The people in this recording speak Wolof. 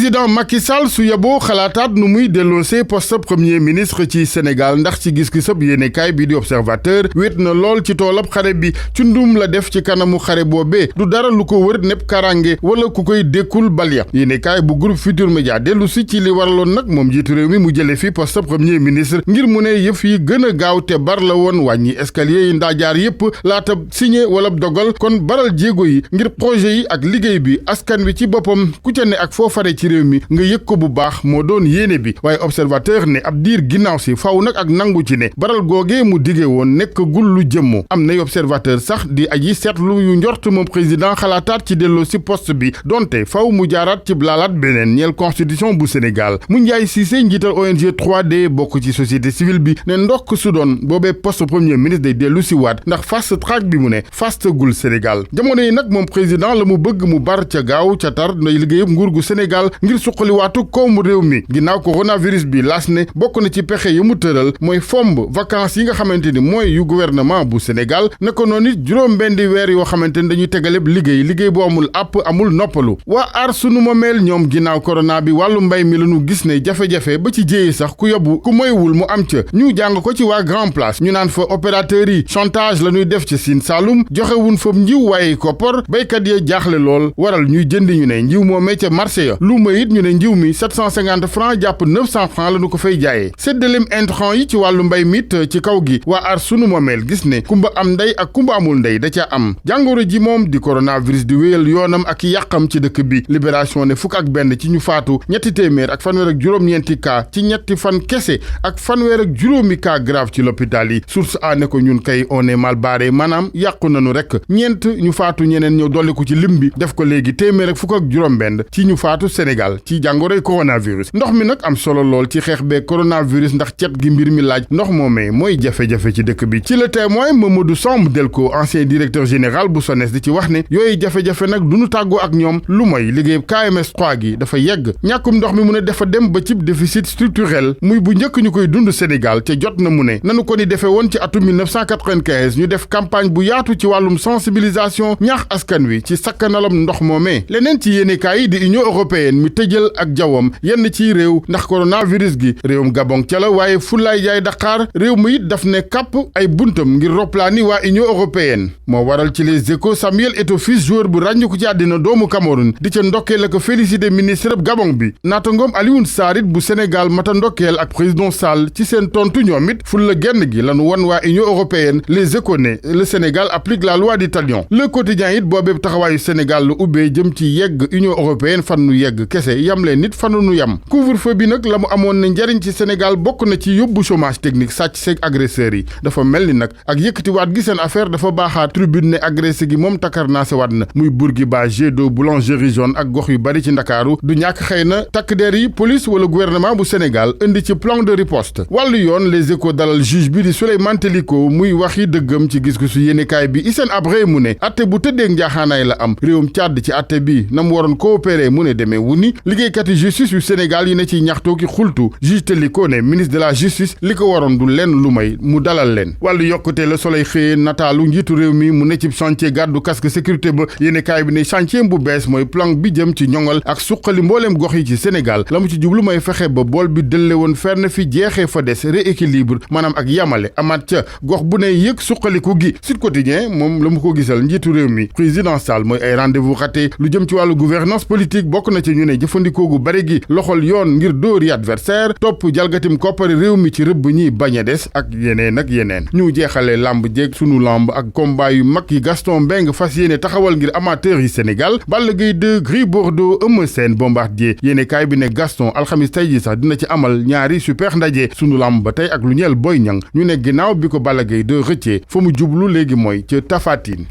président Macky Sall su yeboo xalaataat nu muy delloosee poste premier ministre ci Sénégal ndax ci gis-gisab yéenekaay bi di observateur wéet na lool ci toolab xare bi ci ndum la def ci kanamu xare boobee du dara lu ko wër nepp karange wala ku koy dékkul balya yéenekaay bu groupe Futurs Médias dellu si ci li waraloon nag moom jiitu réew mi mu jële fi poste premier ministre ngir mu ne yëf yi gën a gaaw te bar la woon wàññi escalier yi ndaajaar yépp laata signé wala dogal kon baral jéego yi ngir projet yi ak liggéey bi askan wi ci boppam ku ca ne ak foo fare ci réew mi nga yëg ko bu baax moo doon yéene bi waaye observateur ne ab diir ginnaaw si faw nag ak nangu ci ne baral googee mu dige woon nekk gul lu jëmmoo am nay observateur sax di aji seetlu yu njort moom président xalaataat ci delloo si poste bi donte faw mu jaaraat ci blaalaat beneen ñeel constitution bu Sénégal mu njaay Cissé njiital ONG 3D bokk ci société civile bi ne ndokk su doon boobee poste premier ministre day dellu si waat ndax fast track bi mu ne fastagul Sénégal jamono yi nag moom président la mu bëgg mu bar ca gaaw ca tar nday liggéeyub nguur gu Sénégal ngir suqaliwaatu koomu réew mi ginnaaw coronavirus bi laas ne bokk na ci pexe yi mu tëral mooy fomb vacances yi nga xamante ni mooy yu gouvernement bu Sénégal naka noonu it juróom-benni weer yoo xamante ni dañuy tegaleb liggéey bu amul àpp amul noppalu waa aar sunu moomeel ñoom ginnaaw corona bi wàllu mbay mi lañu gis ne jafe-jafe ba ci jéye sax ku yóbbu ku moywul mu am ca ñu jàng ko ci waa Grand Place ñu naan fa opérateurs yi chantage la ñuy def ci Sine Saloum joxewun fa njiw waaye koppor béykat ya jaaxle lool waral ñuy jëndi ñu ne njiw moomee ca marché ya lu ma it ñu ne njiw mi 750 francs jàpp 900 francs la ñu ko fay jaayee séddaleem intrant yi ci wàllu mbay mit ci kaw gi waa aar sunu moomeel gis ne kumba am ndey ak kumba amul ndey da ca am jàngoro ji moom di coronavirus di wéyal yoonam ak yàqam ci dëkk bi libération ne fukk ak benn ci ñu faatu ñetti téeméer ak fanweer ak juróom-ñeenti cas ci ñetti fan kese ak fanweer ak juróomi cas grave ci l'hôpital yi source a ne ko ñun kay on est mal barré maanaam yàqu nañu rek ñeent ñu faatu ñeneen ñëw dolliku ci lim bi def ko léegi téeméer ak fukk ak juróom-benn ci ñu faatu Sénégal ci jàngoroy coronavirus ndox mi nag am solo lool ci xeex bee coronavirus ndax cet gi mbir mi laaj ndox moomee mooy jafe-jafe ci dëkk bi ci Le Témoin Mamadou Samb Delko ancien directeur général bu SONES di ci wax ne yooyu jafe-jafe nag duñu tàggoo ak ñoom lu mooy liggéey KMS 3 gi dafa yegg ñàkkum ndox mi mu ne dafa dem ba ci déficit structurel muy bu njëkk ñu koy dund Sénégal te jot na mu ne nanu ko ni defee woon ci atum 1995 ñu def campagne bu yaatu ci wàllum sensibilisation ñaax askan wi ci sakkanalam ndox moomee leneen ci yéenekaay yi di Union européenne mi tëjal ak jawwam yenn ciy réew ndax coronavirus gi réewum Gabon ca la waaye fulaay jaay Dakar réew mi it daf ne kàpp ay buntam ngir roplaani waa Union européenne moo waral ci Les Échos Samuel Eto'o fils joueur bu ràññiku ci àddina doomu Cameroun di ca ndokkeel ak félicité ministre Gabon bi naatangoom Alioune Sarr it bu Sénégal mata ndokkeel ak président Sall ci seen tontu ñoom it ful la genn gi lanu wan waa Union européenne Les Échos ne le Sénégal applique la loi du talion Le Quotidien it boobee taxawaayu Sénégal lu ubbee jëm ci yegg Union européenne fan nu yegg kese yam leen nit fanu nu yam couvre-feu bi nag la mu amoon ne njariñ ci Sénégal bokk na ci yóbbu chômage technique sàcc seeg agresseurs yi dafa mel ni nag ak yëkkatiwaat gi seen affaire dafa baaxaat tribune ne agressé gi moom takar naa se waat na muy Bourguiba Jet d'eau boulangerie jaune ak gox yu bari ci Ndakaaru du ñàkk xëy na takk der yi police wala gouvernement bu Sénégal indi ci plan de riposte wàllu yoon Les Échos dalal juge bi di Souleymane Teliko muy waxi dëggam ci gis-gisu yéenekaay bi Hissène Habré mu ne atte bu tëddeeg njaaxaanaay la am réewum Tchad ci atte bi na mu waroon coopérer mu ne demee wu ni liggéeykati justice yu Sénégal yi ne ci ñaxtoo ki xultu juge Teliko ne ministre de la justice li ko waroon du lenn lu may mu dalal leen wàllu yokkute Le Soleil xëyee nataalu njiitu réew mi mu ne ci chantier gàddu casque sécurité ba yéenekaay bi ne chantier bu bees mooy plan bi jëm ci ñoŋal ak suqali mbooleem gox yi ci Sénégal la mu ci jublu mooy fexe ba bool bi dëlle woon fenn fi jeexee fa des rééquilibre maanaam ak yamale amaat ca gox bu ne yëg suqaliku gi Sud Quotidien moom la mu ko gisal njiitu réew mi président Sall mooy ay rendez-vous raté lu jëm ci wàllu gouvernance politique bokk na ci ñu ne jëfandikoo gu bari gi loxol yoon ngir dóori adversaire topp jalgatim koppari réew mi ci rëbb ñi bañ a des ak yeneen ak yeneen ñu jeexale lamb jeeg sunu lamb ak combat yu mag yi Gaston Mbengue fas yéene taxawal ngir amateur yi Sénégal Balla Gaye 2 Gris Bordeaux Eumeu Sène Bombardier yéene kaay bi ne Gaston alxamis tey ji sax dina ci amal ñaari super ndaje sunu lamb ba tey ak lu ñeel Boy Niang ñu ne ginnaaw bi ko Balla Gaye 2 rëccee fa mu jublu léegi mooy ca Tapha Tine